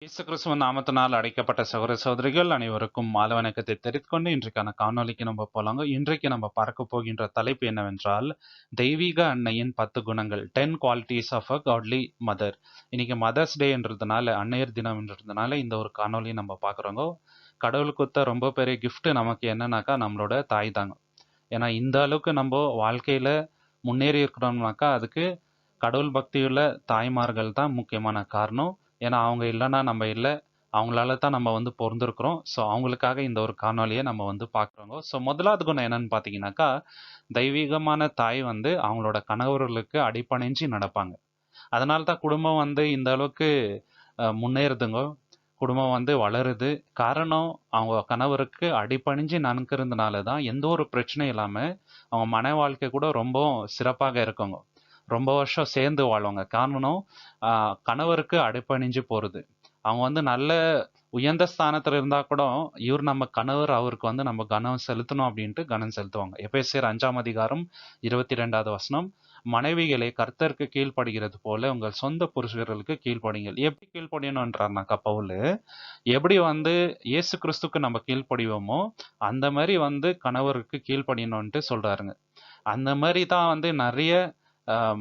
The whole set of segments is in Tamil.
இயேசு கிறிஸ்துவின் நாமத்தினால் அழைக்கப்பட்ட சகோதர சகோதரிகள் அனைவருக்கும் மாலை வணக்கத்தை தெரிவித்துக்கொண்டு இன்றைக்கான காணொளிக்கு நம்ம போலாங்க. இன்றைக்கு நம்ம பார்க்க போகின்ற தலைப்பு என்னவென்றால், தெய்வீக அன்னையின் 10 குணங்கள், 10 குவாலிட்டிஸ் ஆஃப் அ காட்லி மதர். இன்னைக்கு மதர்ஸ் டேன்றதுனால, அன்னையர் தினம்ன்றதுனால இந்த ஒரு காணொளி நம்ம பார்க்குறோங்க. கடவுள் கொடுத்த ரொம்ப பெரிய gift நமக்கு என்னன்னாக்கா நம்மளோட தாய் தாங்க. ஏன்னா இந்த அளவுக்கு நம்ம வாழ்க்கையில முன்னேறி இருக்கிறோம்னாக்கா அதுக்கு கடவுள் பக்தியுள்ள தாய்மார்கள் தான் முக்கியமான காரணம். ஏன்னா அவங்க இல்லைன்னா நம்ம இல்லை, அவங்களால தான் நம்ம வந்து பொறந்திருக்கிறோம். ஸோ அவங்களுக்காக இந்த ஒரு காணொலியை நம்ம வந்து பார்க்குறோங்க. ஸோ முதலாவது குணம் என்னன்னு பார்த்தீங்கன்னாக்கா, தெய்வீகமான தாய் வந்து அவங்களோட கணவர்களுக்கு அடிபணிஞ்சு நடப்பாங்க. அதனால தான் குடும்பம் வந்து இந்த அளவுக்கு முன்னேறுதுங்க, குடும்பம் வந்து வளருது. காரணம் அவங்க கணவருக்கு அடிபணிஞ்சு நடக்கிறதுனால தான் எந்த ஒரு பிரச்சனையும் இல்லாமல் அவங்க மன வாழ்க்கை கூட ரொம்ப சிறப்பாக இருக்குங்க. ரொம்ப வருஷம் சேர்ந்து வாழ்வாங்க. காரணம் கணவருக்கு அடிபணிஞ்சு போகிறது. அவங்க வந்து நல்ல உயர்ந்த ஸ்தானத்தில் இருந்தால் கூட இவர் நம்ம கணவர், அவருக்கு வந்து நம்ம கனம் செலுத்தணும் அப்படின்ட்டு கனம் செலுத்துவாங்க. எபேசியர் 5:22 வசனம், மனைவிகளை கர்த்தருக்கு கீழ்ப்படுகிறது போல உங்கள் சொந்த புருஷர்களுக்கு கீழ்ப்படிங்கள். எப்படி கீழ்ப்படியணுன்றாருனாக்கா பவுல், எப்படி வந்து இயேசு கிறிஸ்துக்கு நம்ம கீழ்ப்படிவோமோ அந்த மாதிரி வந்து கணவருக்கு கீழ்ப்படியணும்ன்ட்டு சொல்றாருங்க. அந்த மாதிரி தான் வந்து நிறைய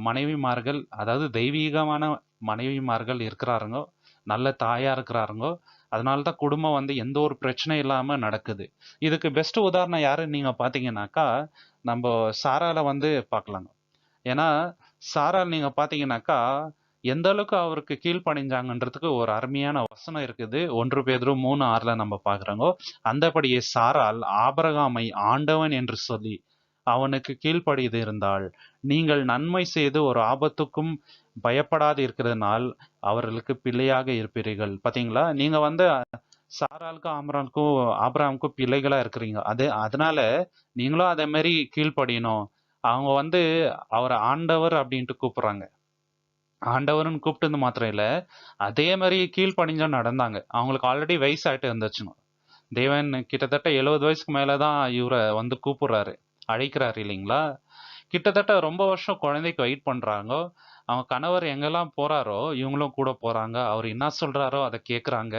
மனைவிமார்கள், அதாவது தெய்வீகமான மனைவிமார்கள் இருக்கிறாருங்க, நல்ல தாயா இருக்கிறாருங்க. அதனால தான் குடும்பம் வந்து எந்த ஒரு பிரச்சனை இல்லாம நடக்குது. இதுக்கு பெஸ்ட் உதாரணம் யாருன்னு நீங்க பாத்தீங்கன்னாக்கா நம்ம சாரால வந்து பார்க்கலாங்க. ஏன்னா சாரால் நீங்க பாத்தீங்கன்னாக்கா எந்த அளவுக்கு அவருக்கு கீழ்ப்படிஞ்சாங்கன்றதுக்கு ஒரு அருமையான வசனம் இருக்குது. 1 பேதுரு 3:6 நம்ம பாக்குறோங்க. அந்தபடியே சாரால் ஆபிரகாமை ஆண்டவன் என்று சொல்லி அவனுக்கு கீழ்ப்படிது இருந்தால், நீங்கள் நன்மை செய்து ஒரு ஆபத்துக்கும் பயப்படாது இருக்கிறதுனால் அவர்களுக்கு பிள்ளையாக இருப்பீர்கள். பாத்தீங்களா, நீங்க வந்து சாராளுக்கும் ஆபிரகாமுக்கும் பிள்ளைகளா இருக்கிறீங்க. அதனால நீங்களும் அதே மாதிரி கீழ்ப்படியணும். அவங்க வந்து அவரை ஆண்டவர் அப்படின்ட்டு கூப்பிடுறாங்க. ஆண்டவர்னு கூப்பிட்டது மாத்திரம் இல்ல, அதே மாதிரி கீழ்ப்படிஞ்சா நடந்தாங்க. அவங்களுக்கு ஆல்ரெடி வயசாயிட்டு இருந்துச்சுங்க. தேவன் கிட்டத்தட்ட 70 வயசுக்கு மேலதான் இவரை வந்து கூப்பிடுறாரு, அழைக்கிறாரு இல்லைங்களா. கிட்டத்தட்ட ரொம்ப வருஷம் குழந்தைக்கு வெயிட் பண்றாங்க. அவங்க கணவர் எங்கெல்லாம் போறாரோ இவங்களும் கூட போறாங்க. அவர் என்ன சொல்றாரோ அதை கேட்குறாங்க.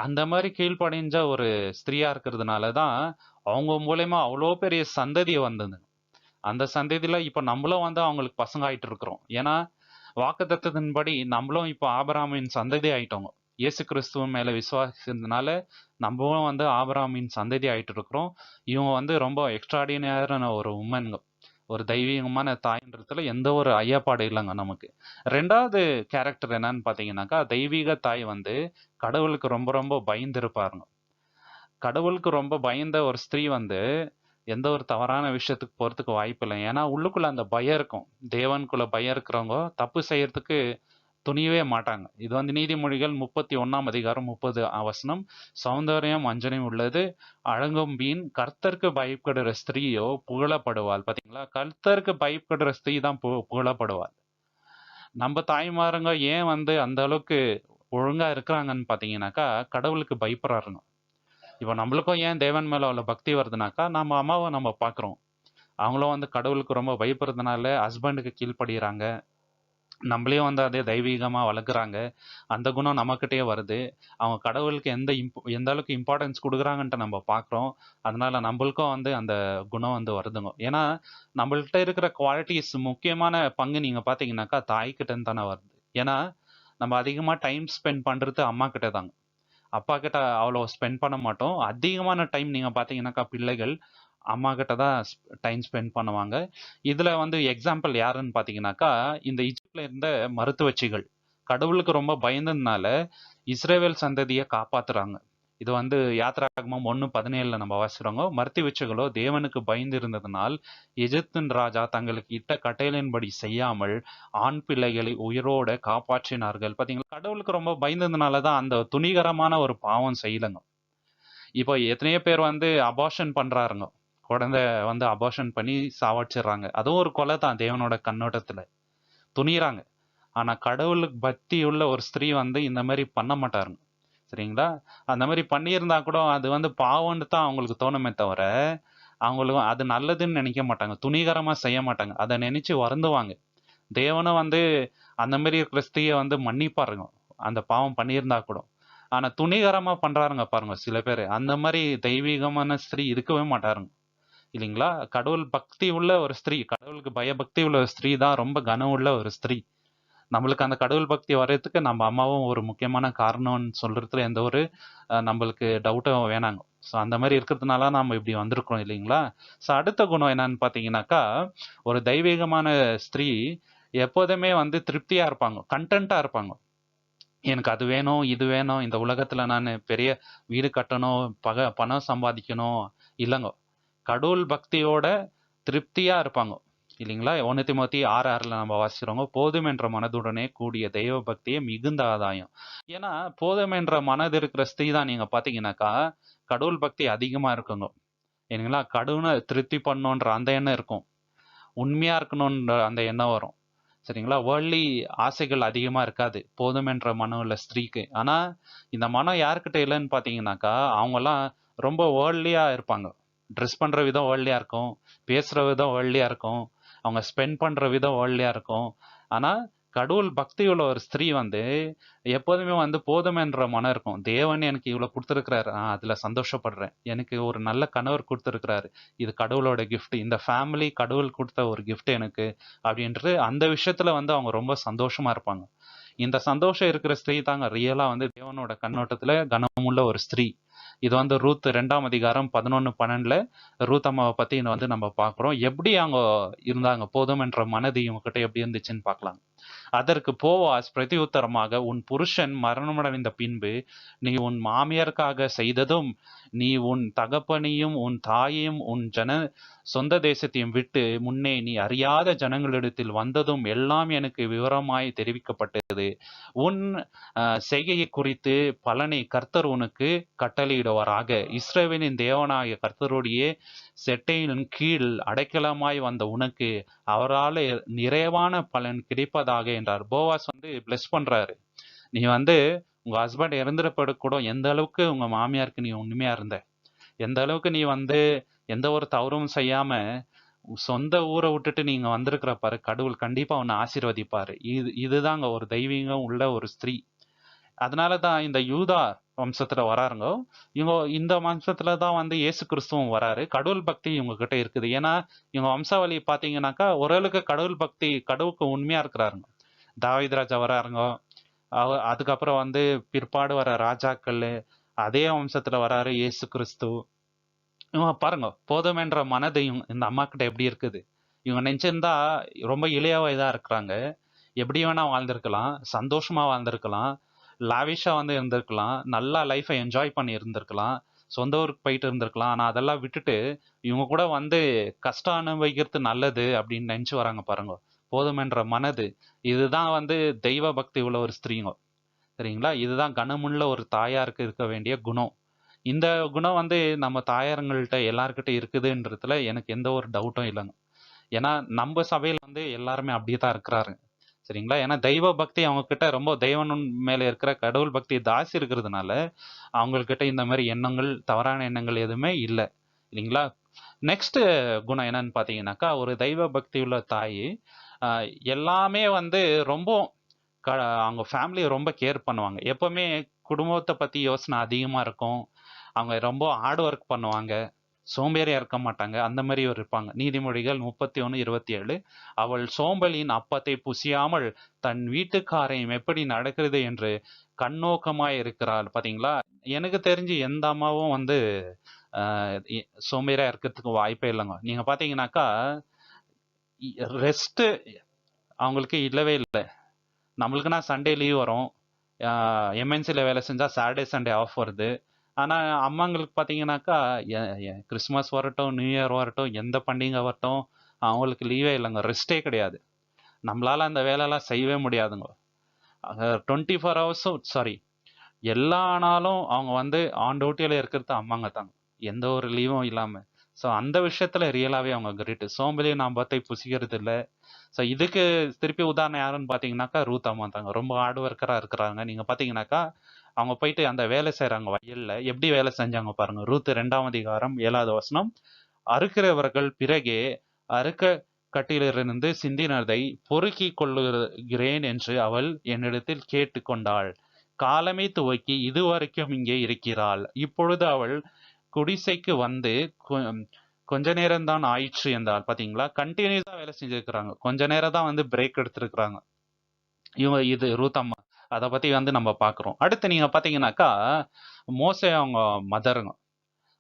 அந்த மாதிரி கீழ்ப்படிஞ்ச ஒரு ஸ்திரீயா இருக்கிறதுனால தான் அவங்க மூலயமா அவ்வளோ பெரிய சந்ததி வந்தது. அந்த சந்ததியில இப்ப நம்மளும் வந்து அவங்களுக்கு பசங்க ஆயிட்டு இருக்கிறோம். ஏன்னா வாக்குத்தத்தத்தின்படி நம்மளும் இப்போ ஆபிரகாமின் சந்ததி ஆயிட்டோங்க. இயேசு கிறிஸ்துவ மேல விசுவாசிக்கிறதுனால நம்மளும் வந்து ஆபிரகாமின் சந்ததி ஆயிட்டு இருக்கிறோம். இவங்க வந்து ரொம்ப எக்ஸ்ட்ராடினரியான ஒரு உமன்ங்க, ஒரு தெய்வீகமான தாய்ன்றதுல எந்த ஒரு ஐயப்பாடு இல்லைங்க நமக்கு. ரெண்டாவது கேரக்டர் என்னன்னு பாத்தீங்கன்னாக்கா, தெய்வீக தாய் வந்து கடவுளுக்கு ரொம்ப ரொம்ப பயந்து இருப்பாருங்க. கடவுளுக்கு ரொம்ப பயந்த ஒரு ஸ்திரீ வந்து எந்த ஒரு தவறான விஷயத்துக்கு போறதுக்கு வாய்ப்பு இல்லை. ஏன்னா உள்ளுக்குள்ள அந்த பயம் இருக்கும். தேவனுக்குள்ள பயம் இருக்கிறவங்க தப்பு செய்யறதுக்கு துணியவே மாட்டாங்க. இது வந்து நீதிமொழிகள் 31:30 வசனம், சௌந்தரியம் வஞ்சனையும் உள்ளது, அழகும் வீண், கர்த்தருக்கு பயப்படுற ஸ்திரீயோ புகழப்படுவாள். பாத்தீங்களா, கர்த்தருக்கு பயப்படுற ஸ்திரீ தான் புகழப்படுவாள். நம்ம தாய்மாருங்க ஏன் வந்து அந்த அளவுக்கு ஒழுங்கா இருக்கிறாங்கன்னு பாத்தீங்கன்னாக்கா, கடவுளுக்கு பயப்படுறாருங்க. இப்போ நம்மளுக்கும் ஏன் தேவன் மேல அவ்வளோ பக்தி வருதுனாக்கா, நம்ம அம்மாவை நம்ம பார்க்குறோம். அவங்களும் வந்து கடவுளுக்கு ரொம்ப பயப்படுறதுனால ஹஸ்பண்டுக்கு கீழ்ப்படுகிறாங்க. நம்மளையும் வந்து அதே தெய்வீகமாக வளர்க்குறாங்க. அந்த குணம் நம்மக்கிட்டே வருது. அவங்க கடவுளுக்கு எந்த அளவுக்கு இம்பார்ட்டன்ஸ் கொடுக்குறாங்கன்ட்டு நம்ம பார்க்குறோம். அதனால நம்மளுக்கும் வந்து அந்த குணம் வந்து வருதுங்க. ஏன்னா நம்மள்கிட்ட இருக்கிற குவாலிட்டிஸ் முக்கியமான பங்கு நீங்கள் பார்த்தீங்கன்னாக்கா தாய்கிட்டன்னு தானே வருது. ஏன்னா நம்ம அதிகமாக டைம் ஸ்பெண்ட் பண்ணுறது அம்மா கிட்ட தாங்க. அப்பா கிட்ட அவ்வளோ ஸ்பெண்ட் பண்ண மாட்டோம். அதிகமான டைம் நீங்கள் பார்த்தீங்கன்னாக்கா பிள்ளைகள் அம்மா கிட்ட தான் டைம் ஸ்பெண்ட் பண்ணுவாங்க. இதில் வந்து எக்ஸாம்பிள் யாருன்னு பார்த்தீங்கன்னாக்கா, இந்த ஈஜிப்டில் இருந்த மருத்துவச்சிகள் கடவுளுக்கு ரொம்ப பயந்ததுனால இஸ்ரேவேல் சந்ததியை காப்பாத்துறாங்க. இது வந்து யாத்ராகமம் 1:17 நம்ம வாசிக்கிறோங்க. மருத்துவச்சிகளோ தேவனுக்கு பயந்து இருந்ததனால் எகிப்தின் ராஜா தங்களுக்கு இட்ட கட்டளையின்படி செய்யாமல் ஆண் பிள்ளைகளை உயிரோட காப்பாற்றினார்கள். பாத்தீங்களா, கடவுளுக்கு ரொம்ப பயந்ததுனால தான் அந்த துணிகரமான ஒரு பாவம் செய்யலங்க. இப்போ எத்தனையோ பேர் வந்து அபார்ஷன் பண்றாருங்க. குழந்தை வந்து அபார்ஷன் பண்ணி சாவடிச்சிடுறாங்க. அதுவும் ஒரு கொலை தான் தேவனோட கண்ணோட்டத்துல. துணிறாங்க. ஆனா கடவுளுக்கு பக்தி உள்ள ஒரு ஸ்திரீ வந்து இந்த மாதிரி பண்ண மாட்டாருங்க. சரிங்களா, அந்த மாதிரி பண்ணியிருந்தா கூட அது வந்து பாவம்னு தான் அவங்களுக்கு தோணுமே தவிர அவங்களுக்கு அது நல்லதுன்னு நினைக்க மாட்டாங்க. துணிகரமா செய்ய மாட்டாங்க. அதை நினைச்சு வருந்துவாங்க. தேவனும் வந்து அந்த மாதிரி இருக்கிற ஸ்திரீயை வந்து மன்னிப்பாருங்க. அந்த பாவம் பண்ணியிருந்தா கூட. ஆனா துணிகரமா பண்றாருங்க பாருங்க சில பேர். அந்த மாதிரி தெய்வீகமான ஸ்திரீ இருக்கவே மாட்டாருங்க இல்லைங்களா? கடவுள் பக்தி உள்ள ஒரு ஸ்திரீ, கடவுளுக்கு பயபக்தி உள்ள ஒரு ஸ்திரீ தான் ரொம்ப கனம் உள்ள ஒரு ஸ்திரீ. நம்மளுக்கு அந்த கடவுள் பக்தி வர்றதுக்கு நம்ம அம்மாவும் ஒரு முக்கியமான காரணம்னு சொல்றதுல எந்த ஒரு நம்மளுக்கு டவுட்டும் வேணாங்க. ஸோ அந்த மாதிரி இருக்கிறதுனால நம்ம இப்படி வந்திருக்கிறோம் இல்லைங்களா? ஸோ அடுத்த குணம் என்னன்னு பார்த்தீங்கன்னாக்கா, ஒரு தெய்வீகமான ஸ்திரீ எப்போதுமே வந்து திருப்தியா இருப்பாங்க, கண்டென்ட்டா இருப்பாங்க. எனக்கு அது வேணும், இது வேணும், இந்த உலகத்துல நான் பெரிய வீடு கட்டணும், பணம் சம்பாதிக்கணும் இல்லைங்க. கடவுள் பக்தியோட திருப்தியா இருப்பாங்க இல்லைங்களா? 1 தீமோத்தி 6:6 நம்ம வாசிக்கிறோங்க. போதும் என்ற மனதுடனே கூடிய தெய்வ பக்தியே மிகுந்த ஆதாயம். ஏன்னா போதும் என்ற மனது இருக்கிற ஸ்திரீ தான் நீங்க பாத்தீங்கன்னாக்கா கடவுள் பக்தி அதிகமா இருக்குங்க. ஏனுங்களா? கடவுளை திருப்தி பண்ணணுன்ற அந்த எண்ணம் இருக்கும், உண்மையா இருக்கணும்ன்ற அந்த எண்ணம் வரும். சரிங்களா? வேர்ல்ட்லி ஆசைகள் அதிகமா இருக்காது போதும் என்ற மனம் உள்ள ஸ்திரீக்கு. ஆனா இந்த மனம் யாருக்கிட்ட இல்லைன்னு பாத்தீங்கன்னாக்கா அவங்கெல்லாம் ரொம்ப வேர்ல்ட்லியா இருப்பாங்க. ட்ரெஸ் பண்ற விதம் வேர்ல்ட்லியா இருக்கும், பேசுற விதம் வேர்ல்ட்லியா இருக்கும், அவங்க ஸ்பெண்ட் பண்ற விதம் வேர்ல்ட்லியா இருக்கும். ஆனா கடவுள் பக்தி உள்ள ஒரு ஸ்திரீ வந்து எப்போதுமே வந்து போதும் என்ற மனம் இருக்கும். தேவன் எனக்கு இவ்வளவு கொடுத்துருக்கிறாரு, அதுல சந்தோஷப்படுறேன். எனக்கு ஒரு நல்ல கணவர் கொடுத்துருக்கிறாரு, இது கடவுளோட கிஃப்ட், இந்த ஃபேமிலி கடவுள் கொடுத்த ஒரு கிஃப்ட் எனக்கு அப்படின்றது அந்த விஷயத்துல வந்து அவங்க ரொம்ப சந்தோஷமா இருப்பாங்க. இந்த சந்தோஷம் இருக்கிற ஸ்திரீ தாங்க ரியலா வந்து தேவனோட கண்ணோட்டத்துல கனமுள்ள ஒரு ஸ்திரீ. இது வந்து ரூத் 2ஆம் அதிகாரம் 11-12 ரூத் அம்மாவை பத்தி வந்து நம்ம பாக்குறோம். எப்படி அவங்க இருந்தாங்க, போதும் என்ற மனது இவங்க கிட்ட எப்படி இருந்துச்சுன்னு பார்க்கலாம். அதற்கு போவாஸ் பிரதியுத்தரமாக, உன் புருஷன் மரணமடைந்த பின்பு நீ உன் மாமியாருக்காக செய்ததும், நீ உன் தகப்பனையும் உன் தாயையும் உன் சொந்த தேசத்தையும் விட்டு முன்னே நீ அறியாத ஜனங்களிடத்தில் வந்ததும் எல்லாம் எனக்கு விவரமாய் தெரிவிக்கப்பட்டது. உன் செய்கையை குறித்து பலனை கர்த்தர் உனக்கு கட்டளையிடுவாராக. இஸ்ரவேலின் தேவனாகிய கர்த்தருடைய செட்டையின் கீழ் அடைக்கலமாய் வந்த உனக்கு அவரால் நிறைவான பலன் கிடைப்பதாக என்றார். போவாஸ் வந்து பிளஸ் பண்றாரு. நீ வந்து உங்க ஹஸ்பண்ட் இறந்துடப்பட கூட எந்த அளவுக்கு உங்க மாமியாருக்கு நீ உண்மையா இருந்த, எந்த அளவுக்கு நீ வந்து எந்த ஒரு தவறும் செய்யாம சொந்த ஊரை விட்டுட்டு நீங்க வந்திருக்கிற பாரு, கடவுள் கண்டிப்பா உன்னை ஆசீர்வதிப்பாரு. இதுதாங்க ஒரு தெய்வீகம் உள்ள ஒரு ஸ்திரீ. அதனாலதான் இந்த யூதா வம்சத்துல வராருங்க. இவங்க இந்த வம்சத்துல தான் வந்து இயேசு கிறிஸ்துவும் வராரு. கடவுள் பக்தி இவங்க கிட்ட இருக்குது. ஏன்னா இவங்க வம்சாவளி பாத்தீங்கன்னாக்கா ஓரளவுக்கு கடவுள் பக்தி, கடவுளுக்கு உண்மையா இருக்கிறாருங்க. தாவீது ராஜா வராருங்க. அதுக்கப்புறம் வந்து பிற்பாடு வர ராஜாக்கள் அதே வம்சத்துல வராரு இயேசு கிறிஸ்து. இவங்க பாருங்க, போதும் என்ற மனது இந்த அம்மா கிட்ட எப்படி இருக்குது. இவங்க நினைச்சிருந்தா ரொம்ப இளைய வயதா இருக்கிறாங்க, எப்படி வேணா வாழ்ந்திருக்கலாம், சந்தோஷமா வாழ்ந்திருக்கலாம், லாவிஷா வந்து இருந்திருக்கலாம், நல்லா லைஃபை என்ஜாய் பண்ணி இருந்திருக்கலாம், சொந்த ஊருக்கு போயிட்டு இருந்திருக்கலாம். ஆனா அதெல்லாம் விட்டுட்டு இவங்க கூட வந்து கஷ்டம் அனுபவிக்கிறது நல்லது அப்படின்னு நினைச்சு வராங்க பாருங்க. போதும் என்ற மனது, இதுதான் வந்து தெய்வ பக்தி உள்ள ஒரு ஸ்திரீங்க. சரிங்களா? இதுதான் கனமுள்ள ஒரு தாயாருக்கு இருக்க வேண்டிய குணம். இந்த குணம் வந்து நம்ம தாயாருங்கள்ட்ட எல்லார்கிட்ட இருக்குதுன்றதுல எனக்கு எந்த ஒரு டவுட்டும் இல்லைங்க. ஏன்னா நம்ம சபையில வந்து எல்லாருமே அப்படியே தான் இருக்கிறாரு. சரிங்களா? ஏன்னா தெய்வ பக்தி அவங்க கிட்ட ரொம்ப, தெய்வன் மேல இருக்கிற கடவுள் பக்தி தாசி இருக்கிறதுனால அவங்கக்கிட்ட இந்த மாதிரி எண்ணங்கள், தவறான எண்ணங்கள் எதுவுமே இல்லை இல்லைங்களா? நெக்ஸ்ட் குணம் என்னன்னு பார்த்தீங்கன்னாக்கா, ஒரு தெய்வ பக்தி உள்ள தாய் எல்லாமே வந்து ரொம்ப அவங்க ஃபேமிலியை ரொம்ப கேர் பண்ணுவாங்க. எப்பவுமே குடும்பத்தை பத்தி யோசனை அதிகமா இருக்கும். அவங்க ரொம்ப ஹார்ட் ஒர்க் பண்ணுவாங்க, சோம்பேறியா இருக்க மாட்டாங்க. அந்த மாதிரி ஒரு இருப்பாங்க. நீதிமொழிகள் 31:27, அவள் சோம்பலின் அப்பத்தை புசியாமல் தன் வீட்டுக்காரையும் எப்படி நடக்கிறது என்று கண்ணோக்கமாய் இருக்கிறாள். பாத்தீங்களா? எனக்கு தெரிஞ்சு எந்த அம்மாவும் வந்து சோம்பேறியா இருக்கிறதுக்கு வாய்ப்பே இல்லைங்க. நீங்க பாத்தீங்கன்னாக்கா ரெஸ்ட் அவங்களுக்கு இல்லவே இல்லை. நம்மளுக்குன்னா சண்டே லீவ் வரும், எம்என்சியில் வேலை செஞ்சால் சாட்டர்டே சண்டே ஆஃப் வருது. ஆனால் அம்மாங்களுக்கு பார்த்தீங்கன்னாக்கா கிறிஸ்மஸ் வரட்டும், நியூ இயர் வரட்டும், எந்த பண்டிகை வரட்டும், அவங்களுக்கு லீவே இல்லைங்க, ரெஸ்ட்டே கிடையாது. நம்மளால அந்த வேலையெல்லாம் செய்யவே முடியாதுங்க. 24 ஹவர்ஸும் சாரி, எல்லா நாளும் அவங்க வந்து ஆன் டியூட்டியில் இருக்கிறது அம்மாங்க தாங்க, எந்த ஒரு லீவும் இல்லாமல். ஸோ அந்த விஷயத்தில் ரியலாகவே அவங்க கிரேட்டு. சோம்பலையும் நாம் பார்த்து புசிக்கிறது இல்லை. ஸோ இதுக்கு திருப்பி உதாரணம் யாருன்னு பார்த்தீங்கன்னாக்கா ரூத் அம்மா தாங்க. ரொம்ப ஹார்ட் ஒர்க்கராக இருக்கிறாங்க. நீங்கள் பார்த்தீங்கன்னாக்கா அவங்க போயிட்டு அந்த வேலை செய்கிறாங்க வயலில், எப்படி வேலை செஞ்சாங்க பாருங்க. ரூத் 2ஆம் அதிகாரம் 7வது வசனம், அறுக்கிறவர்கள் பிறகே அறுக்க கட்டிலிருந்து சிந்தினதை பொறுக்கி கொள்ளுகிறேன் என்று அவள் என்னிடத்தில் கேட்டுக்கொண்டாள். காலமே துவக்கி இதுவரைக்கும் இங்கே இருக்கிறாள். இப்பொழுது அவள் குடிசைக்கு வந்து கொ- கொஞ்ச நேரம் தான் ஆயிற்று என்றாள். பாத்தீங்களா, கண்டினியூஸா வேலை செஞ்சிருக்கிறாங்க, கொஞ்ச நேரம் தான் வந்து பிரேக் எடுத்திருக்கிறாங்க இவங்க. இது ரூத் அம்மா, அதை பத்தி வந்து நம்ம பாக்குறோம். அடுத்து நீங்க பாத்தீங்கன்னாக்கா மோசே அவங்க மதருங்க.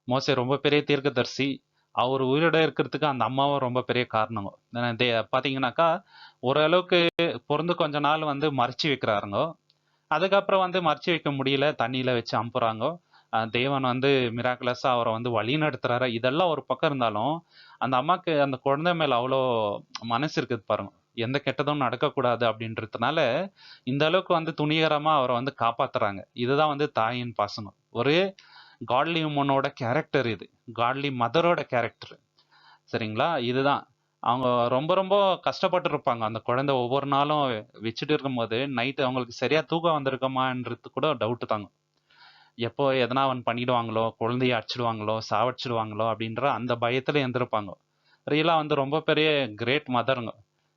மோசே ரொம்ப பெரிய தீர்க்கதரிசி. அவர் உயிரோட இருக்கிறதுக்கு அந்த அம்மாவும் ரொம்ப பெரிய காரணங்க. பாத்தீங்கன்னாக்கா ஓரளவுக்கு பொருந்து கொஞ்ச நாள் வந்து மறைச்சு வைக்கிறாருங்க. அதுக்கப்புறம் வந்து மறைச்சு வைக்க முடியல, தண்ணியில வச்சு அனுப்புறாங்க. தேவன் வந்து மிராக்குலஸா அவரை வந்து வழி நடத்துறாரு. இதெல்லாம் ஒரு பக்கம் இருந்தாலும் அந்த அம்மாக்கு அந்த குழந்தை மேல அவ்வளோ மனசு இருக்குது பாருங்க. எந்த கெட்டதும் நடக்கக்கூடாது அப்படின்றதுனால இந்த அளவுக்கு வந்து துணிகரமா அவரை வந்து காப்பாத்துறாங்க. இதுதான் வந்து தாயின் பாசங்க. ஒரு காட்லி உமனோட கேரக்டர் இது, காட்லி மதரோட கேரக்டர். சரிங்களா, இதுதான். அவங்க ரொம்ப ரொம்ப கஷ்டப்பட்டு இருப்பாங்க. அந்த குழந்தை ஒவ்வொரு நாளும் வச்சுட்டு இருக்கும்போது நைட்டு அவங்களுக்கு சரியா தூக்கம் வந்திருக்குமான்றது கூட டவுட் தாங்க. எப்போ எதனா அவன் பண்ணிடுவாங்களோ, குழந்தைய அடிச்சிடுவாங்களோ, சாவடிச்சிடுவாங்களோ அப்படின்ற அந்த பயத்துல இருந்திருப்பாங்க. ரியலா வந்து ரொம்ப பெரிய கிரேட் மதருங்க.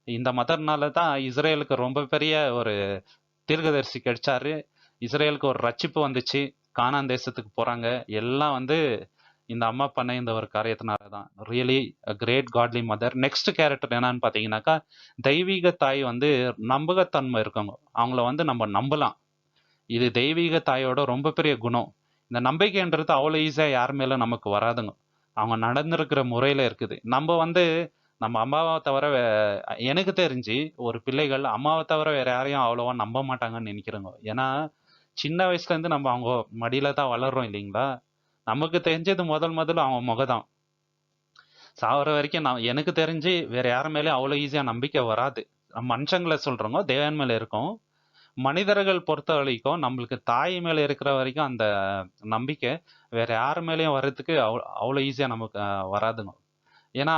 இந்த மதர்னால தான் இஸ்ரேலுக்கு ரொம்ப பெரிய ஒரு தீர்க்கதரிசி கிடைச்சாரு. இஸ்ரேலுக்கு ஒரு ரட்சிப்பு வந்துச்சு. கானான் தேசத்துக்கு போறாங்க. எல்லாம் வந்து இந்த அம்மா பண்ண இந்த ஒரு காரியத்தினால தான். Really great godly mother. Next character என்னன்னு பாத்தீங்கன்னாக்கா தெய்வீக தாய் வந்து நம்பகத்தன்மை இருக்கவங்க. அவங்கள வந்து நம்ம நம்பலாம். இது தெய்வீக தாயோட ரொம்ப பெரிய குணம். இந்த நம்பிக்கைன்றது அவ்வளோ ஈஸியா யார் மேல நமக்கு வராதுங்க. அவங்க நடந்திருக்கிற முறையில இருக்குது. நம்ம வந்து நம்ம அம்மாவை தவிர எனக்கு தெரிஞ்சு ஒரு பிள்ளைகள் அம்மாவை தவிர வேற யாரையும் அவ்வளவா நம்ப மாட்டாங்கன்னு நினைக்கிறேங்க. ஏன்னா சின்ன வயசுல இருந்து நம்ம அவங்க மடியில தான் வளர்றோம் இல்லைங்களா. நமக்கு தெரிஞ்சது முதல்ல அவங்க முகதான். சாவர வரைக்கும் நான் எனக்கு தெரிஞ்சு வேற யார் மேலயும் அவ்வளவு ஈஸியா நம்பிக்கை வராது. நம்ம மனுஷங்களை சொல்றோங்க, தேவன் மேல இருக்கும். மனிதர்கள் பொறுத்த வரைக்கும் நம்மளுக்கு தாய் மேல இருக்கிற வரைக்கும் அந்த நம்பிக்கை வேற யார் மேலயும் வர்றதுக்கு அவ்வளவு ஈஸியா நமக்கு வராதுங்க. ஏன்னா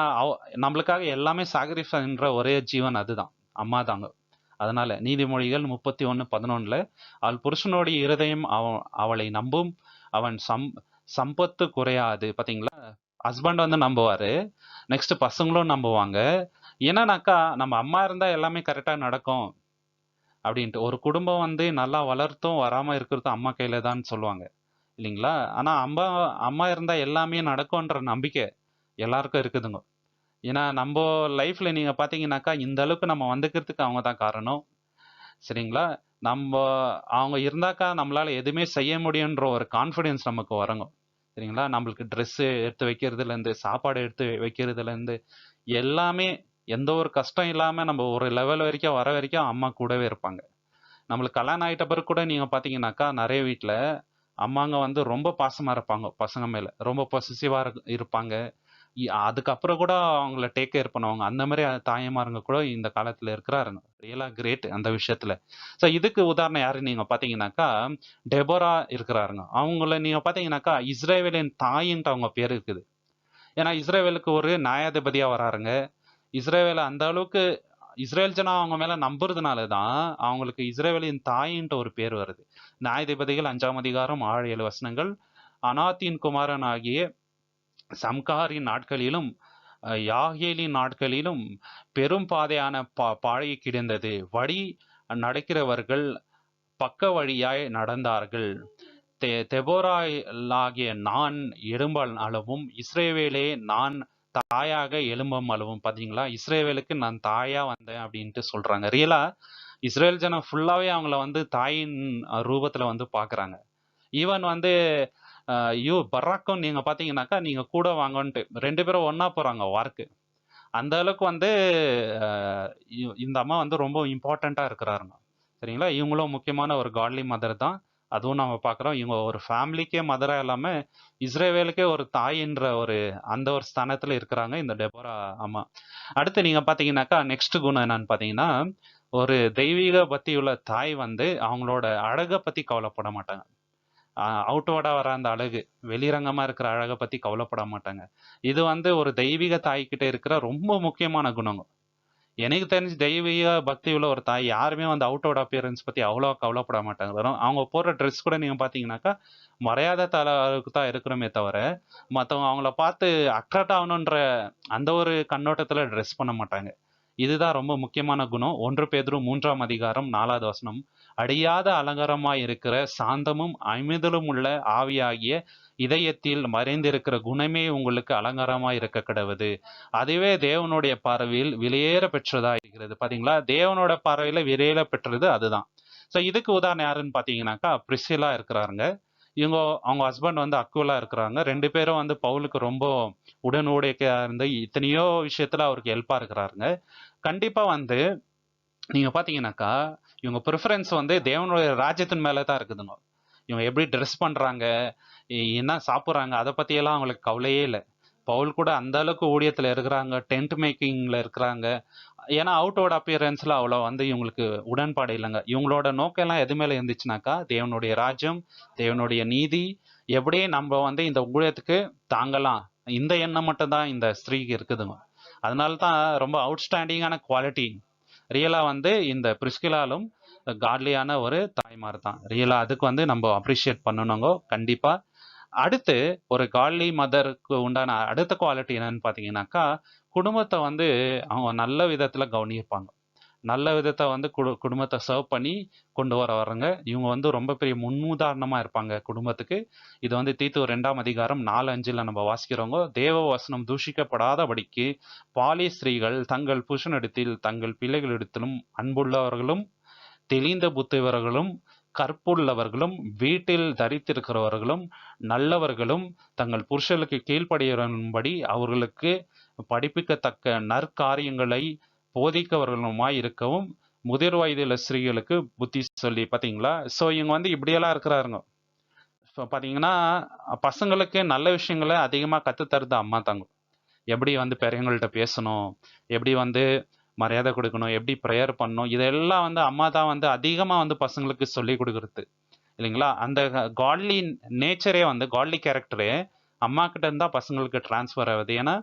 நம்மளுக்காக எல்லாமே சாக்ரிஃபைன்ற ஒரே ஜீவன் அதுதான், அம்மா தாங்க. அதனால நீதிமொழிகள் 31:11 அவள் புருஷனுடைய இருதயம் அவளை நம்பும், அவன் சம்பத்து குறையாது. பாத்தீங்களா, ஹஸ்பண்ட் வந்து நம்புவாரு, நெக்ஸ்ட் பசங்களும் நம்புவாங்க. என்னன்னாக்கா நம்ம அம்மா இருந்தா எல்லாமே கரெக்டா நடக்கும் அப்படின்ட்டு. ஒரு குடும்பம் வந்து நல்லா வளர்த்தும் வராம இருக்கிறதும் அம்மா கையில தான் சொல்லுவாங்க இல்லைங்களா. ஆனா அம்மா அம்மா இருந்தா எல்லாமே நடக்கும்ன்ற நம்பிக்கை எல்லாருக்கும் இருக்குதுங்க. ஏன்னா நம்ம லைஃப்ல நீங்க பாத்தீங்கன்னாக்கா இந்த அளவுக்கு நம்ம வந்துக்கிறதுக்கு அவங்க தான் காரணம். சரிங்களா, நம்ம அவங்க இருந்தாக்கா நம்மளால எதுவுமே செய்ய முடியுன்ற ஒரு கான்ஃபிடென்ஸ் நமக்கு வருங்க. சரிங்களா, நம்மளுக்கு ட்ரெஸ் எடுத்து வைக்கிறதுல இருந்து சாப்பாடு எடுத்து வைக்கிறதுல இருந்து எல்லாமே எந்த ஒரு கஷ்டம் இல்லாம நம்ம ஒரு லெவல் வரைக்கும் வர வரைக்கும் அம்மா கூடவே இருப்பாங்க. நம்மளுக்கு கல்யாணம் ஆயிட்ட பிறகு கூட நீங்க பாத்தீங்கன்னாக்கா நிறைய வீட்ல அம்மாங்க வந்து ரொம்ப பாசமா இருப்பாங்க, பசங்க மேல ரொம்ப பொசசிவா இருப்பாங்க. அதுக்கப்புறம் கூட அவங்கள டேக் கேர் பண்ணுவாங்க. அந்த மாதிரி தாய்மாருங்க கூட இந்த காலத்துல இருக்கிறாருங்க. ரியலா கிரேட் அந்த விஷயத்துல. ஸோ இதுக்கு உதாரணம் யாரு நீங்க பாத்தீங்கன்னாக்கா டெபோரா இருக்கிறாருங்க. அவங்கள நீங்க பாத்தீங்கன்னாக்கா இஸ்ரேவேலின் தாயின்ட்டு அவங்க பேர் இருக்குது. ஏன்னா இஸ்ரேவேலுக்கு ஒரு நியாயாதிபதியா வராருங்க. இஸ்ரேவேல அந்த அளவுக்கு இஸ்ரேல் ஜனம் அவங்க மேல நம்புறதுனால தான் அவங்களுக்கு இஸ்ரேவேலின் தாயின்ட்டு ஒரு பேர் வருது. நியாயாதிபதிகள் 5ஆம் அதிகாரம் 6-7 வசனங்கள். அனாத்தின் குமாரன் ஆகிய சம்காரின் நாட்களிலும் யாகேலின் நாட்களிலும் பெரும் பாதையான பாழை கிடந்தது. வழி நடக்கிறவர்கள் பக்க வழியாய் நடந்தார்கள். தெபோராகிய நான் எழும்பல் அளவும் இஸ்ரேவேலே நான் தாயாக எழும்பும் அளவும். பாத்தீங்களா, இஸ்ரேவேலுக்கு நான் தாயா வந்தேன் அப்படின்ட்டு சொல்றாங்க. ரியலா இஸ்ரேல் ஜனம் ஃபுல்லாவே அவங்கள வந்து தாயின் ரூபத்துல வந்து பாக்குறாங்க. ஈவன் வந்து பராக்கும் நீங்க பாத்தீங்கன்னாக்கா நீங்க கூட வாங்கன்ட்டு 2 பேரும் ஒன்னா போறாங்க வார்க்கு. அந்த அளவுக்கு வந்து இந்த அம்மா வந்து ரொம்ப இம்பார்ட்டண்டா இருக்கிறாருங்க. சரிங்களா, இவங்களும் முக்கியமான ஒரு காட்லி மதர் தான். அதுவும் நம்ம பாக்குறோம். இவங்க ஒரு ஃபேமிலிக்கே மதரா இல்லாம இஸ்ரேவேலுக்கே ஒரு தாய் என்ற ஒரு அந்த ஒரு ஸ்தானத்துல இருக்கிறாங்க இந்த டெபோரா அம்மா. அடுத்து நீங்க பாத்தீங்கன்னாக்கா நெக்ஸ்ட் குணம் என்னன்னு பாத்தீங்கன்னா, ஒரு தெய்வீக பக்தி உள்ள தாய் வந்து அவங்களோட அழகை பத்தி கவலைப்பட மாட்டாங்க. அவுட்வர்டா வர அந்த அழகு, வெளிரங்கமா இருக்கிற அழகை பத்தி கவலைப்பட மாட்டாங்க. இது வந்து ஒரு தெய்வீக தாய்கிட்ட இருக்கிற ரொம்ப முக்கியமான குணங்க. எனக்கு தெரிஞ்சு தெய்வீக பக்தி உள்ள ஒரு தாய் யாருமே வந்து அவுட்வர்ட் அப்பியரன்ஸ் பத்தி அவ்வளோ கவலைப்பட மாட்டாங்க. வெறும் அவங்க போடுற ட்ரெஸ் கூட நீங்க பாத்தீங்கன்னாக்கா மரியாதை அளவுக்கு தான் இருக்கிறோமே தவிர மற்றவங்க அவங்கள பார்த்து அட்ராக்ட் ஆகணுன்ற அந்த ஒரு கண்ணோட்டத்துல ட்ரெஸ் பண்ண மாட்டாங்க. இதுதான் ரொம்ப முக்கியமான குணம். 1 பேதுரு 3ஆம் அதிகாரம் 4வது வசனம். அழியாத அலங்காரமாய் இருக்கிற சாந்தமும் அமைதலும் உள்ள ஆவியாகிய இதயத்தில் மறைந்திருக்கிற குணமே உங்களுக்கு அலங்காரமாய் இருக்க கடவுது. அதுவே தேவனுடைய பார்வையில் விலையேற பெற்றதா இருக்கிறது. பாத்தீங்களா, தேவனோட பார்வையில விலையேற பெற்றது அதுதான். ஸோ இதுக்கு உதாரணம் யாருன்னு பார்த்தீங்கன்னாக்கா பிரிசிலா இருக்கிறாருங்க. இவங்க அவங்க ஹஸ்பண்ட் வந்து அக்குவலா இருக்கிறாங்க. 2 பேரும் வந்து பவுலுக்கு ரொம்ப உடனுடைக்கையா இருந்து இத்தனையோ விஷயத்துல அவருக்கு ஹெல்ப்பா இருக்கிறாருங்க. கண்டிப்பா வந்து நீங்க பாத்தீங்கன்னாக்கா இவங்க ப்ரிஃபரன்ஸ் வந்து தேவனுடைய ராஜ்யத்தின் மேல தான் இருக்குதுங்க. இவங்க எப்படி ட்ரெஸ் பண்றாங்க, என்ன சாப்பிட்றாங்க, அதை பத்தியெல்லாம் அவங்களுக்கு கவலையே இல்லை. பவுல் கூட அந்த அளவுக்கு ஊழியத்துல இருக்கிறாங்க, டென்ட் மேக்கிங்ல இருக்கிறாங்க. ஏன்னா அவுட்டோட அப்பியரன்ஸ்ல அவ்வளோ வந்து இவங்களுக்கு உடன்பாடு இல்லைங்க. இவங்களோட நோக்கம் எல்லாம் எது மேல இருந்துச்சுனாக்கா தேவனுடைய ராஜ்யம், தேவனுடைய நீதி, எப்படி நம்ம வந்து இந்த ஊழியத்துக்கு தாங்கலாம், இந்த எண்ணம் மட்டும்தான் இந்த ஸ்திரீக்கு இருக்குதுங்க. அதனால தான் ரொம்ப அவுட்ஸ்டாண்டிங்கான குவாலிட்டி ரியலா வந்து இந்த பிரிஸ்கிலாலும் காட்லியான ஒரு தாய்மார் தான். ரியலா அதுக்கு வந்து நம்ம அப்ரிஷியேட் பண்ணணுங்க கண்டிப்பா. அடுத்து ஒரு காட்லி மதருக்கு உண்டான அடுத்த குவாலிட்டி என்னன்னு பார்த்தீங்கன்னாக்கா, குடும்பத்தை வந்து அவங்க நல்ல விதத்துல கவனிப்பாங்க. நல்ல விதத்தை வந்து குடும்பத்தை சர்வ் பண்ணி கொண்டு வரவங்க. இவங்க வந்து ரொம்ப பெரிய முன்னுதாரணமா இருப்பாங்க குடும்பத்துக்கு. இது வந்து தீத்து 2ஆம் அதிகாரம் 4-5ல நம்ம வாசிக்கிறவங்க. தேவ வசனம் தூஷிக்கப்படாதபடிக்கு பாலி ஸ்திரீகள் தங்கள் புருஷனிடத்தில் தங்கள் பிள்ளைகளிடத்திலும் அன்புள்ளவர்களும் தெளிந்த புத்தியவர்களும் கற்புள்ளவர்களும் வீட்டில் தரித்திருக்கிறவர்களும் நல்லவர்களும் தங்கள் புருஷர்களுக்கு கீழ்ப்படியும்படி அவர்களுக்கு படிப்பிக்கத்தக்க நற்காரியங்களை போதிக்கவர்களுமாய் இருக்கவும் முதிர் வயதுள்ள ஸ்திரீகளுக்கு புத்தி சொல்லி. பாத்தீங்களா, ஸோ இவங்க வந்து இப்படியெல்லாம் இருக்கிறாருங்க. ஸோ பாத்தீங்கன்னா பசங்களுக்கு நல்ல விஷயங்களை அதிகமா கத்துத்தருது அம்மா தாங்க. எப்படி வந்து பெரியவங்கள்ட்ட பேசணும், எப்படி வந்து மரியாதை கொடுக்கணும், எப்படி ப்ரேயர் பண்ணணும், இதெல்லாம் வந்து அம்மா தான் வந்து அதிகமா வந்து பசங்களுக்கு சொல்லி கொடுக்கறது இல்லைங்களா. அந்த காட்லி நேச்சரே வந்து காட்லி கேரக்டரே அம்மா கிட்ட இருந்தா பசங்களுக்கு டிரான்ஸ்ஃபர் ஆகுது. ஏன்னா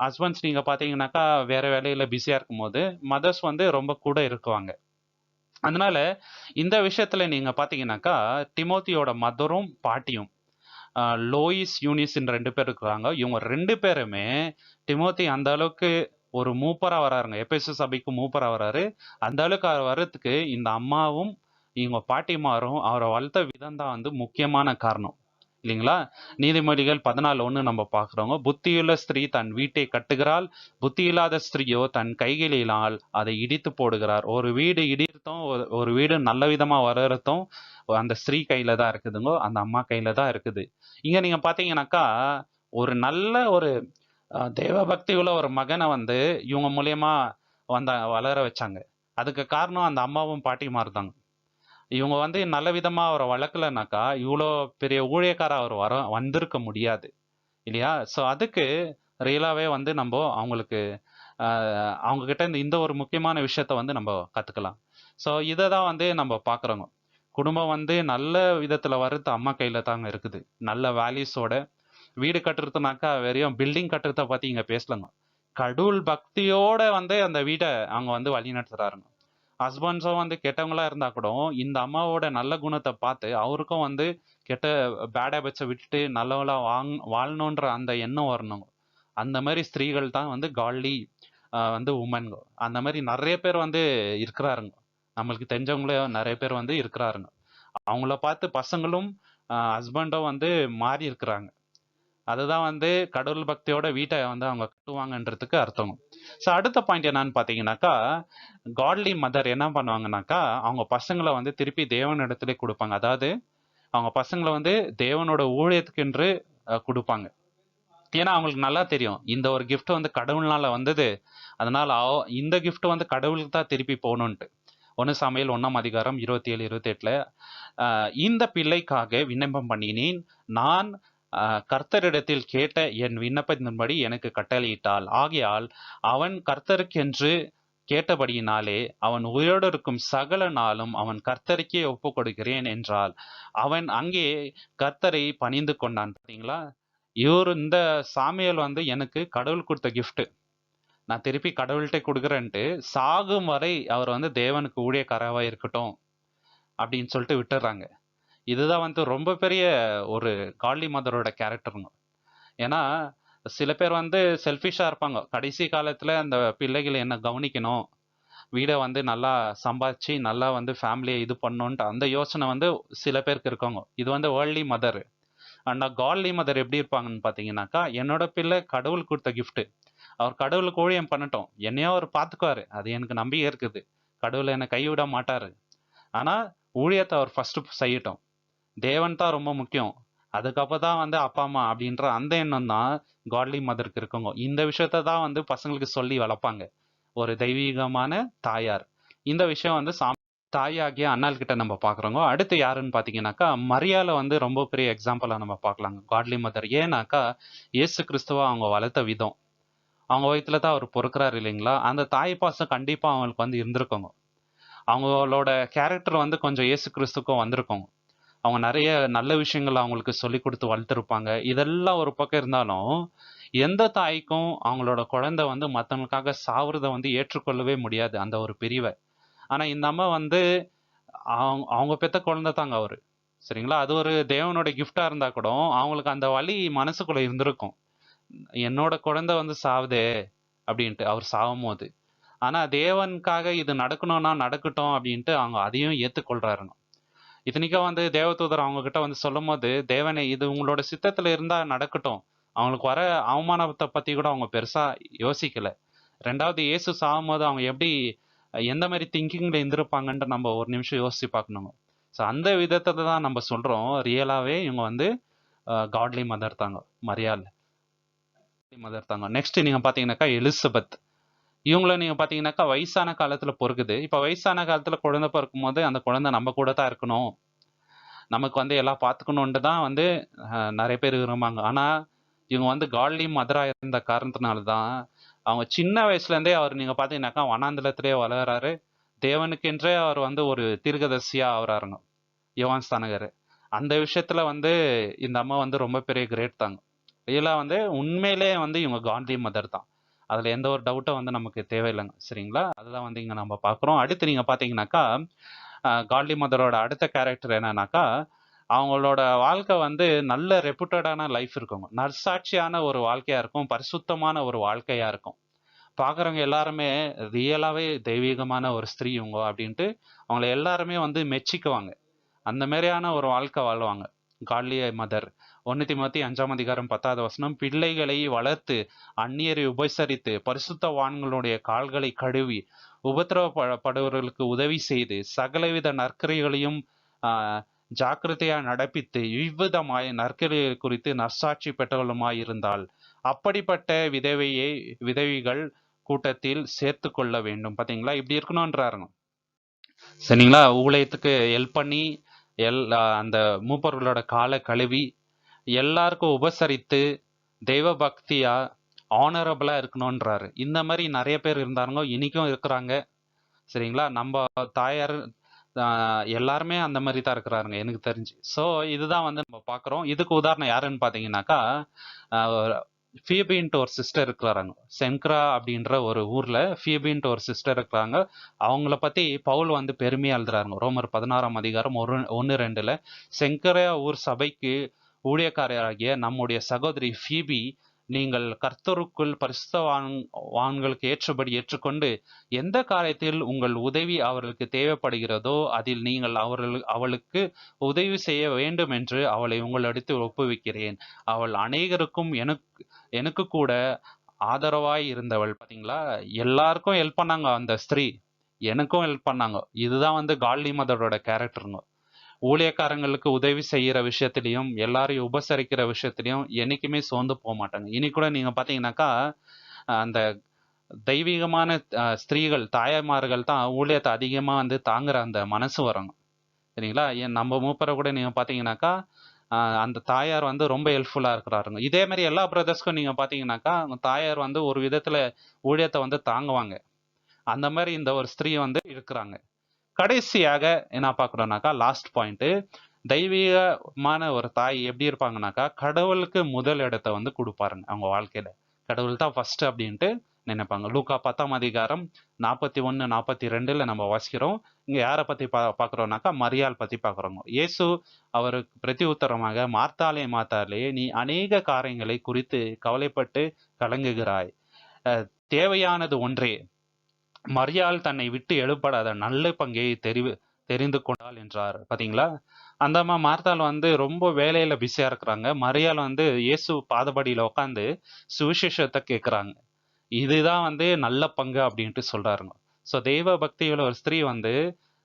ஹஸ்பண்ட்ஸ் நீங்க பாத்தீங்கன்னாக்கா வேற வேலையில பிஸியா இருக்கும் போது மதர்ஸ் வந்து ரொம்ப கூட இருக்குவாங்க. அதனால இந்த விஷயத்துல நீங்க பாத்தீங்கன்னாக்கா டிமோத்தியோட மதரும் பாட்டியும் லோயிஸ் யூனிஸ் 2 பேர் இருக்கிறாங்க. இவங்க 2 பேருமே டிமோத்தி அந்த அளவுக்கு ஒரு மூப்பரா வராருங்க. எபேசு சபைக்கு மூப்பரா வராரு. அந்த அளவுக்கு அவர் வர்றதுக்கு இந்த அம்மாவும் இவங்க பாட்டிமாரும் அவரை வளர்த்த விதம் தான் வந்து முக்கியமான காரணம் இல்லைங்களா. நீதிமொழிகள் 14:1 நம்ம பார்க்குறோங்க. புத்தியுள்ள ஸ்திரீ தன் வீட்டை கட்டுகிறாள், புத்தி இல்லாத ஸ்திரீயோ தன் கைகளினால் அதை இடித்து போடுகிறார். ஒரு வீடு இடித்தும் ஒரு வீடு நல்ல விதமா வளர்றதும் அந்த ஸ்திரீ கையில தான் இருக்குதுங்க, அந்த அம்மா கையில தான் இருக்குது. இங்க நீங்க பாத்தீங்கன்னாக்கா ஒரு நல்ல ஒரு தேவ பக்தி உள்ள ஒரு மகனை வந்து இவங்க மூலியமா வளர வச்சாங்க. அதுக்கு காரணம் அந்த அம்மாவும் பாட்டிமார் தாங்க. இவங்க வந்து நல்ல விதமா அவரை வளர்க்கலனாக்கா இவ்வளோ பெரிய ஊழியக்கார அவர் வந்திருக்க முடியாது இல்லையா. ஸோ அதுக்கு ரியலாவே வந்து நம்ம அவங்களுக்கு அவங்க கிட்ட இந்த ஒரு முக்கியமான விஷயத்த வந்து நம்ம கத்துக்கலாம். ஸோ இதை தான் வந்து நம்ம பார்க்குறோங்க. குடும்பம் வந்து நல்ல விதத்துல வர்றது அம்மா கையில தாங்க இருக்குது. நல்ல வேல்யூஸோட வீடு கட்டுறதுனாக்கா வெறும் பில்டிங் கட்டுறத பத்தி இங்க பேசலங்க. கடவுள் பக்தியோட வந்து அந்த வீட்டை அவங்க வந்து வழி நடத்துறாருங்க. ஹஸ்பண்ட்ஸும் வந்து கெட்டவங்களா இருந்தா கூட இந்த அம்மாவோட நல்ல குணத்தை பார்த்து அவருக்கும் வந்து கெட்ட பேட் ஹேபிட்ஸை விட்டுட்டு நல்லவளா வாழணுன்ற அந்த எண்ணம் வரணுங்க. அந்த மாதிரி ஸ்திரீகள் தான் வந்து காட்லி வந்து உமன்ங்க. அந்த மாதிரி நிறைய பேர் வந்து இருக்கிறாருங்க. நம்மளுக்கு தெரிஞ்சவங்களே நிறைய பேர் வந்து இருக்கிறாருங்க. அவங்கள பார்த்து பசங்களும் ஹஸ்பண்டும் வந்து மாறி இருக்கிறாங்க. அதுதான் வந்து கடவுள் பக்தியோட வீட்டை வந்து அவங்க கட்டுவாங்கன்றதுக்கு அர்த்தம். ஸோ அடுத்த பாயிண்ட் என்னன்னு பார்த்தீங்கன்னாக்கா காட்லி மதர் என்ன பண்ணுவாங்கனாக்கா அவங்க பசங்களை வந்து திருப்பி தேவன் இடத்துல கொடுப்பாங்க. அதாவது அவங்க பசங்களை வந்து தேவனோட ஊழியத்துக்கென்று கொடுப்பாங்க. ஏன்னா அவங்களுக்கு நல்லா தெரியும் இந்த ஒரு கிஃப்ட் வந்து கடவுள்னால வந்தது, அதனால இந்த கிஃப்ட் வந்து கடவுளுக்கு தான் திருப்பி போகணுன்ட்டு. 1 சாமுவேல் 1ஆம் அதிகாரம் 27-28ல இந்த பிள்ளைக்காக விண்ணப்பம் பண்ணினேன், நான் கர்த்தரிடத்தில் கேட்ட என் விண்ணப்பத்தின்படி எனக்கு கட்டளையிட்டாள், ஆகையால் அவன் கர்த்தருக்கென்று கேட்டபடியினாலே அவன் உயிரோடு இருக்கும் சகல நாளும் அவன் கர்த்தருக்கே ஒப்பு கொடுக்கிறேன் என்றால் அவன் அங்கே கர்த்தரை பணிந்து கொண்டான். பார்த்தீங்களா, இந்த சாமியல் வந்து எனக்கு கடவுள் கொடுத்த கிஃப்ட், நான் திருப்பி கடவுள்கிட்ட கொடுக்குறேன்ட்டு சாகும் வரை அவர் வந்து தேவனுக்கு ஊழியக்காரவா இருக்கட்டும் அப்படின்னு சொல்லிட்டு விட்டுறாங்க. இதுதான் வந்து ரொம்ப பெரிய ஒரு காட்லி மதரோட கேரக்டருங்க. ஏன்னா சில பேர் வந்து செல்ஃபிஷா இருப்பாங்க. கடைசி காலத்துல அந்த பிள்ளைகள் என்ன கவனிக்கணும், வீடை வந்து நல்லா சம்பாதிச்சு நல்லா வந்து ஃபேமிலியை இது பண்ணணுன்ட்டு அந்த யோசனை வந்து சில பேருக்கு இருக்காங்க. இது வந்து வேர்ல்ட்லி மதர். ஆனா காட்லி மதர் எப்படி இருப்பாங்கன்னு பார்த்தீங்கன்னாக்கா, என்னோட பிள்ளை கடவுள் கொடுத்த gift. அவர் கடவுளுக்கு ஊழியம் பண்ணட்டும், என்னையோ அவர் பார்த்துக்குவாரு, அது எனக்கு நம்பிக்கை இருக்குது. கடவுள் என்னை கைவிட மாட்டாரு. ஆனா ஊழியத்தை அவர் ஃபர்ஸ்ட் செய்யட்டும். தேவன் தான் ரொம்ப முக்கியம். அதுக்கப்புறம் தான் வந்து அப்பா அம்மா அப்படின்ற அந்த எண்ணம் தான் காட்லி மதருக்கு இருக்குங்க. இந்த விஷயத்த தான் வந்து பசங்களுக்கு சொல்லி வளர்ப்பாங்க. ஒரு தெய்வீகமான தாயார். இந்த விஷயம் வந்து தாயாகிய அண்ணாள் கிட்ட நம்ம பாக்குறோங்க. அடுத்து யாருன்னு பாத்தீங்கன்னாக்கா, மரியாதை வந்து ரொம்ப பெரிய எக்ஸாம்பிளா நம்ம பார்க்கலாங்க. காட்லி மதர். ஏன்னாக்கா இயேசு கிறிஸ்துவ அவங்க வளர்த்த விதம், அவங்க வயித்துல தான் அவர் பொறுக்கிறாரு இல்லைங்களா, அந்த தாய் பாசம் கண்டிப்பா அவங்களுக்கு வந்து இருந்திருக்குங்க. அவங்களோட கேரக்டர் வந்து கொஞ்சம் இயேசு கிறிஸ்துக்கும் வந்திருக்கும். அவங்க நிறைய நல்ல விஷயங்கள் அவங்களுக்கு சொல்லி கொடுத்து வளர்த்துருப்பாங்க. இதெல்லாம் ஒரு பக்கம் இருந்தாலும், எந்த தாய்க்கும் அவங்களோட குழந்தை வந்து மற்றவங்களுக்காக சாவுறத வந்து ஏற்றுக்கொள்ளவே முடியாது, அந்த ஒரு பிரிவை. ஆனா இந்த அம்மா வந்து அவங்க அவங்க பெத்த குழந்தை தாங்க அவரு. சரிங்களா? அது ஒரு தேவனோட கிஃப்டா இருந்தா கூட அவங்களுக்கு அந்த வலி மனசுக்குள்ள இருந்திருக்கும். என்னோட குழந்தை வந்து சாவுதே அப்படின்ட்டு அவர் சாவும் போது. ஆனா தேவனுக்காக இது நடக்கணும்னா நடக்கட்டும் அப்படின்ட்டு அவங்க அதையும் ஏத்துக்கொள்றாருங்க. இத்தனைக்கும் வந்து தேவதூதர் அவங்க கிட்ட வந்து சொல்லும் போது, தேவனே இது உங்களோட சித்தத்துல இருந்தா நடக்கட்டும், அவங்களுக்கு வர அவமானத்தை பத்தி கூட அவங்க பெருசா யோசிக்கல. ரெண்டாவது இயேசு சாகும் போது அவங்க எப்படி எந்த மாதிரி திங்கிங்ல இருந்திருப்பாங்கன்ட்டு நம்ம ஒரு நிமிஷம் யோசிச்சு பார்க்கணுங்க. ஸோ அந்த விதத்தை தான் நம்ம சொல்றோம். ரியலாவே இவங்க வந்து காட்லி மதர் தாங்க, மரியாள் மதர் தாங்க. நெக்ஸ்ட் நீங்க பாத்தீங்கன்னாக்கா எலிசபெத். இவங்கள நீங்க பாத்தீங்கன்னாக்கா வயசான காலத்துல பொறுக்குது. இப்ப வயசான காலத்துல குழந்தை பிறக்கும் போது அந்த குழந்தை நம்ம கூட தான் இருக்கணும், நமக்கு வந்து எல்லாம் பார்த்துக்கணுன்ட்டு தான் வந்து நிறைய பேர் விரும்புவாங்க. ஆனா இவங்க வந்து காட்லி மதரா இருந்த காரணத்தினால தான் அவங்க சின்ன வயசுல இருந்தே அவர் நீங்க பாத்தீங்கன்னாக்கா வனாந்தரத்திலே வளர்றாரு. தேவனுக்கென்றே அவர் வந்து ஒரு தீர்க்கதரிசியா ஆகுறாருங்க, யோவான் ஸ்நானகர். அந்த விஷயத்துல வந்து இந்த அம்மா வந்து ரொம்ப பெரிய கிரேட் தாங்க. ரியலா வந்து உண்மையிலே வந்து இவங்க காந்தி மதர் தான். அதுல எந்த ஒரு டவுட்டும் வந்து நமக்கு தேவையில்லைங்க. சரிங்களா? அதுதான் வந்து இங்க நம்ம பாக்குறோம். அடுத்து நீங்க பாத்தீங்கன்னாக்கா காட்லி மதரோட அடுத்த கேரக்டர் என்னன்னாக்கா, அவங்களோட வாழ்க்கை வந்து நல்ல ரெப்யூட்டடான லைஃப் இருக்குங்க. நற்சாட்சியான ஒரு வாழ்க்கையா இருக்கும், பரிசுத்தமான ஒரு வாழ்க்கையா இருக்கும். பாக்குறவங்க எல்லாருமே ரியலாவே தெய்வீகமான ஒரு ஸ்திரீ இவங்க அப்படின்ட்டு அவங்கள எல்லாருமே வந்து மெச்சிக்குவாங்க. அந்த மாதிரியான ஒரு வாழ்க்கை வாழ்வாங்க காட்லிய மதர். 1 தீமோத்தேயு 5ஆம் அதிகாரம் 10வது வசனம், பிள்ளைகளை வளர்த்து அந்நியரை உபசரித்து பரிசுத்தவான்களுடைய கால்களை கழுவி உபத்திரவப்படுவர்களுக்கு உதவி செய்து சகலவித நற்கிரைகளையும் ஜாக்கிரதையா நடப்பித்து இவ்விதமாய் நற்கிரைகள் குறித்து நற்சாட்சி பெற்றவர்களுமாய் இருந்தால் அப்படிப்பட்ட விதவிகள் கூட்டத்தில் சேர்த்து கொள்ள வேண்டும். பாத்தீங்களா, இப்படி இருக்கணும்ன்றாருங்க. சரிங்களா? ஊழியத்துக்கு ஹெல்ப் பண்ணி அந்த மூப்பர்களோட காலை கழுவி எல்லாருக்கும் உபசரித்து தெய்வ பக்தியா ஆனரபிளா இருக்கணும்ன்றாரு. இந்த மாதிரி நிறைய பேர் இருந்தாருங்க, இன்னைக்கும் இருக்கிறாங்க. சரிங்களா? நம்ம தாயார் எல்லாருமே அந்த மாதிரி தான் இருக்கிறாருங்க எனக்கு தெரிஞ்சு. ஸோ இதுதான் வந்து நம்ம பார்க்குறோம். இதுக்கு உதாரணம் யாருன்னு பார்த்தீங்கன்னாக்கா, ஃபியபின்ட்டு ஒரு சிஸ்டர் இருக்கிறாங்க. சென்க்ரா அப்படின்ற ஒரு ஊர்ல ஃபியபின்ட்டு ஒரு சிஸ்டர் இருக்கிறாங்க. அவங்கள பத்தி பவுல் வந்து பெருமையா எழுதுறாருங்க. ரோமர் 16ஆம் அதிகாரம் 1-2ல சென்கரா ஊர் சபைக்கு ஊழியக்காரராகிய நம்முடைய சகோதரி ஃபீபி, நீங்கள் கர்த்தருக்குள் பரிசுத்தவான்களுக்கு ஏற்றபடி ஏற்றுக்கொண்டு எந்த காரியத்தில் உங்கள் உதவி அவர்களுக்கு தேவைப்படுகிறதோ அதில் நீங்கள் அவளுக்கு உதவி செய்ய வேண்டும் என்று அவளை உங்களிடத்தில் ஒப்புவிக்கிறேன். அவள் அநேகருக்கும் எனக்கு கூட ஆதரவாய் இருந்தவள். பாத்தீங்களா, எல்லாருக்கும் ஹெல்ப் பண்ணாங்க அந்த ஸ்திரீ, எனக்கும் ஹெல்ப் பண்ணாங்க. இதுதான் வந்து காட்லி மதரோட கேரக்டருங்க. ஊழியக்காரங்களுக்கு உதவி செய்யற விஷயத்திலையும் எல்லாரையும் உபசரிக்கிற விஷயத்திலையும் என்னைக்குமே சோர்ந்து போக மாட்டாங்க. இனி கூட நீங்க பாத்தீங்கன்னாக்கா அந்த தெய்வீகமான ஸ்திரீகள் தாயமார்கள் தான் ஊழியத்தை அதிகமா வந்து தாங்குற அந்த மனசு வருங்க. சரிங்களா? நம்ம மூப்பரை கூட நீங்க பாத்தீங்கன்னாக்கா அந்த தாயார் வந்து ரொம்ப ஹெல்ப்ஃபுல்லா இருக்கிறாருங்க. இதே மாதிரி எல்லா பிரதர்ஸ்க்கும் நீங்க பாத்தீங்கன்னாக்கா தாயார் வந்து ஒரு விதத்துல ஊழியத்தை வந்து தாங்குவாங்க. அந்த மாதிரி இந்த ஒரு ஸ்திரீ வந்து இருக்கிறாங்க. கடைசியாக என்ன பாக்குறோம்னாக்கா, லாஸ்ட் பாயிண்ட், தெய்வீகமான ஒரு தாய் எப்படி இருப்பாங்கன்னாக்கா கடவுளுக்கு முதல் இடத்தை வந்து கொடுப்பாருங்க அவங்க வாழ்க்கையில. கடவுள் தான் ஃபர்ஸ்ட் அப்படின்ட்டு நினைப்பாங்க. லூக்கா 10ஆம் அதிகாரம் 41, 42ல நம்ம வாசிக்கிறோம். இங்க யாரை பத்தி பார்க்குறோம்னாக்கா மரியாள் பத்தி பார்க்குறோங்க. இயேசு அவருக்கு பிரதி உத்தரமாக, மார்த்தாளே மார்த்தாளே, நீ அநேக காரியங்களை குறித்து கவலைப்பட்டு கலங்குகிறாய். தேவையானது ஒன்றே. மரியாள் தன்னை விட்டு எழுப்படாத நல்ல பங்கை தெரிந்து கொண்டாள் என்றார். பாத்தீங்களா? அந்த அம்மா மார்த்தாள் வந்து ரொம்ப வேலையில பிஸியா இருக்கிறாங்க. மரியாள் வந்து இயேசு பாதபடியில உட்காந்து சுவிசேஷத்தை கேட்குறாங்க. இதுதான் வந்து நல்ல பங்கு அப்படின்ட்டு சொல்றாருங்க. ஸோ தெய்வ பக்தியுள்ள ஒரு ஸ்திரீ வந்து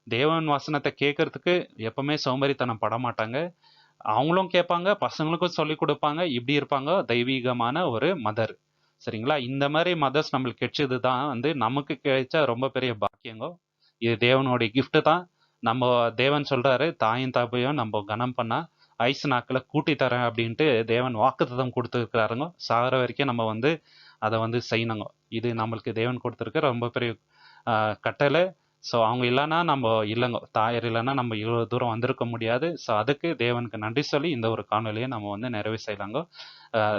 தேவன் வசனத்தை கேட்கறதுக்கு எப்பவுமே சோம்பேறித்தனம் பட மாட்டாங்க. அவங்களும் கேட்பாங்க, பசங்களுக்கும் சொல்லி கொடுப்பாங்க. இப்படி இருப்பாங்க தெய்வீகமான ஒரு மதர். சரிங்களா? இந்த மாதிரி மதர்ஸ் நம்மளுக்கு கிடைச்சது தான் வந்து நமக்கு கிடைச்ச ரொம்ப பெரிய பாக்கியங்க. இது தேவனுடைய கிஃப்ட் தான். நம்ம தேவன் சொல்றாரு, தாயும் தப்பையும் நம்ம கனம் பண்ணா ஐஸ் நாக்கில் கூட்டி தரேன் அப்படின்ட்டு தேவன் வாக்குத்தத்தம் கொடுத்துருக்கிறாருங்க. சாகிற வரைக்கும் நம்ம வந்து அதை வந்து செய்யணுங்க. இது நம்மளுக்கு தேவன் கொடுத்துருக்க ரொம்ப பெரிய கட்டளை. ஸோ அவங்க இல்லைன்னா நம்ம இல்லைங்க, தாயார் இல்லைன்னா நம்ம இவ்வளோ தூரம் வந்திருக்க முடியாது. ஸோ அதுக்கு தேவனுக்கு நன்றி சொல்லி இந்த ஒரு காணொலியை நம்ம வந்து நிறைவு செய்யலாங்க.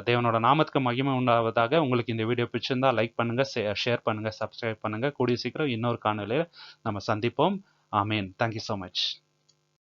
தேவனோட நாமத்துக்கு மகிமை உண்டாவதாக. உங்களுக்கு இந்த வீடியோ பிடிச்சிருந்தா லைக் பண்ணுங்க, ஷேர் பண்ணுங்க, சப்ஸ்கிரைப் பண்ணுங்க. கூடிய சீக்கிரம் இன்னொரு காணொலியை நம்ம சந்திப்போம். ஆமீன். Thank you so much.